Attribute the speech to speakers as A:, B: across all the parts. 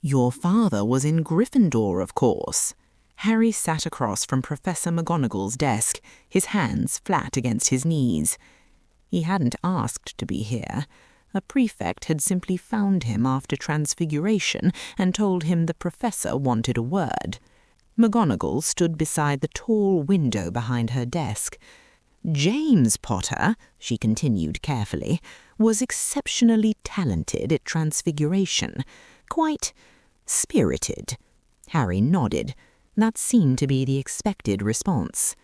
A: Your father was in Gryffindor, of course. Harry sat across from Professor McGonagall's desk, his hands flat against his knees. He hadn't asked to be here. A prefect had simply found him after transfiguration and told him the professor wanted a word. McGonagall stood beside the tall window behind her desk. James Potter, she continued carefully, was exceptionally talented at transfiguration, quite spirited. Harry nodded. That seemed to be the expected response.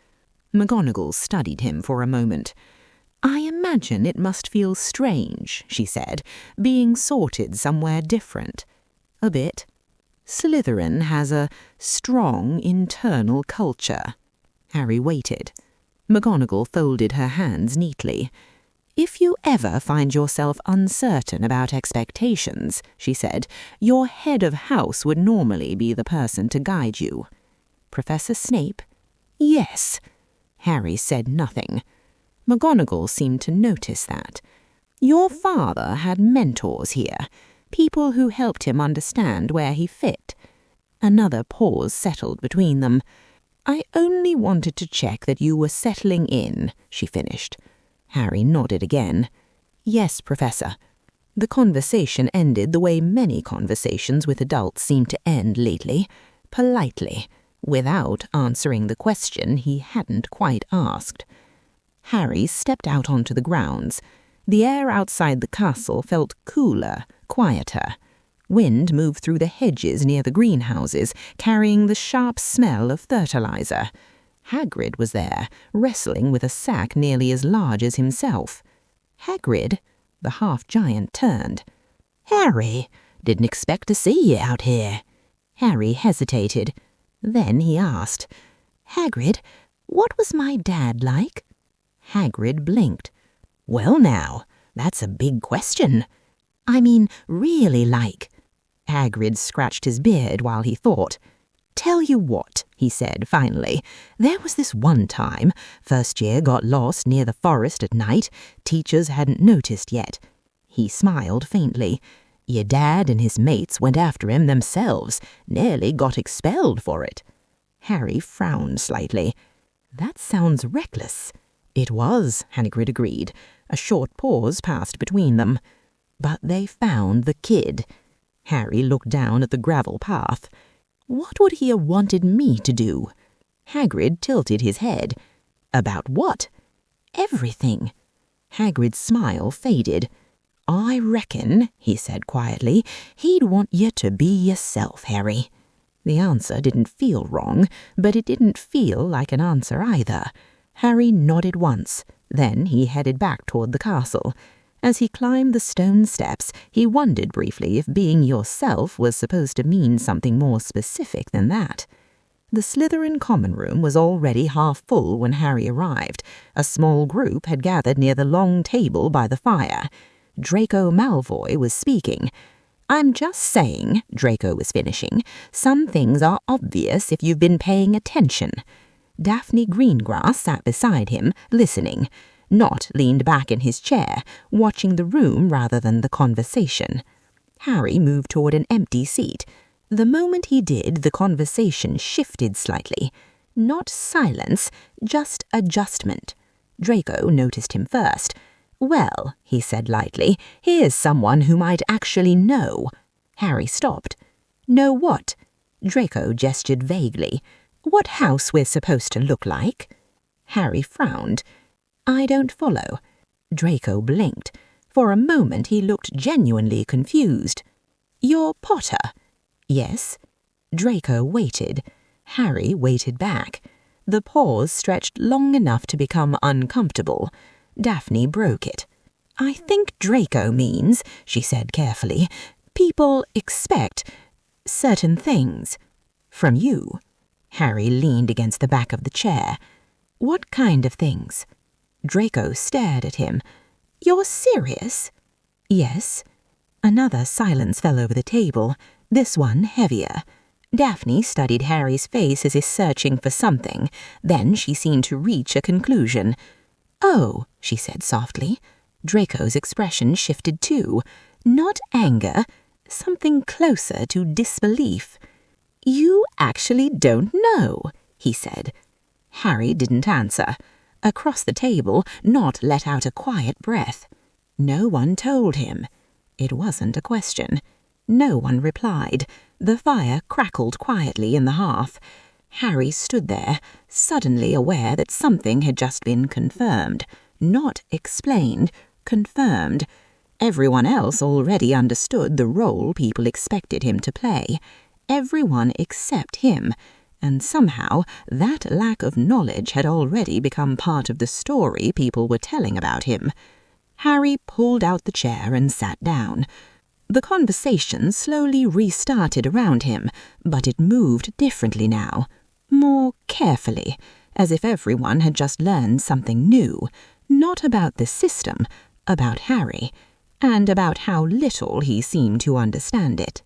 A: McGonagall studied him for a moment. "I imagine it must feel strange," she said, "being sorted somewhere different." "A bit. Slytherin has a strong internal culture." Harry waited. McGonagall folded her hands neatly. "If you ever find yourself uncertain about expectations," she said, "your head of house would normally be the person to guide you." "Professor Snape?" "Yes." Harry said nothing. McGonagall seemed to notice that. "Your father had mentors here, people who helped him understand where he fit." Another pause settled between them. "I only wanted to check that you were settling in," she finished. Harry nodded again. "Yes, Professor." The conversation ended the way many conversations with adults seem to end lately, politely, without answering the question he hadn't quite asked. Harry stepped out onto the grounds. The air outside the castle felt cooler, quieter. Wind moved through the hedges near the greenhouses, carrying the sharp smell of fertilizer. Hagrid was there, wrestling with a sack nearly as large as himself. "Hagrid?" The half-giant turned. "Harry, didn't expect to see you out here." Harry hesitated. Then he asked, "Hagrid, what was my dad like?" Hagrid blinked. "Well now, that's a big question." "I mean, really like." Hagrid scratched his beard while he thought. "Tell you what," he said finally, "there was this one time, first year got lost near the forest at night, teachers hadn't noticed yet." He smiled faintly. "Your dad and his mates went after him themselves, nearly got expelled for it." Harry frowned slightly. "That sounds reckless." "It was," Hagrid agreed. A short pause passed between them. "But they found the kid." Harry looked down at the gravel path. "What would he have wanted me to do?" Hagrid tilted his head. "About what?" "Everything." Hagrid's smile faded. "I reckon," he said quietly, "he'd want you to be yourself, Harry." The answer didn't feel wrong, but it didn't feel like an answer either. Harry nodded once. Then he headed back toward the castle. As he climbed the stone steps, he wondered briefly if being yourself was supposed to mean something more specific than that. The Slytherin Common Room was already half full when Harry arrived. A small group had gathered near the long table by the fire. Draco Malfoy was speaking. "I'm just saying," Draco was finishing, "some things are obvious if you've been paying attention." Daphne Greengrass sat beside him, listening. Nott leaned back in his chair, watching the room rather than the conversation. Harry moved toward an empty seat. The moment he did, the conversation shifted slightly. Not silence, just adjustment. Draco noticed him first. "Well," he said lightly, "here's someone who might actually know." Harry stopped. "Know what?" Draco gestured vaguely. "What house we're supposed to look like?" Harry frowned. "I don't follow." Draco blinked. For a moment he looked genuinely confused. "You're Potter?" "Yes." Draco waited. Harry waited back. The pause stretched long enough to become uncomfortable. Daphne broke it. "I think Draco means," she said carefully, "people expect certain things from you." Harry leaned against the back of the chair. "What kind of things?" Draco stared at him. "You're serious?" "Yes." Another silence fell over the table, this one heavier. Daphne studied Harry's face as if searching for something. Then she seemed to reach a conclusion. "Oh," she said softly. Draco's expression shifted too. Not anger, something closer to disbelief. "You actually don't know," he said. Harry didn't answer. Across the table, Nott let out a quiet breath. No one told him. It wasn't a question. No one replied. The fire crackled quietly in the hearth. Harry stood there, suddenly aware that something had just been confirmed. Not explained, confirmed. Everyone else already understood the role people expected him to play. Everyone except him. And somehow that lack of knowledge had already become part of the story people were telling about him. Harry pulled out the chair and sat down. The conversation slowly restarted around him, but it moved differently now, more carefully, as if everyone had just learned something new, not about the system, about Harry, and about how little he seemed to understand it.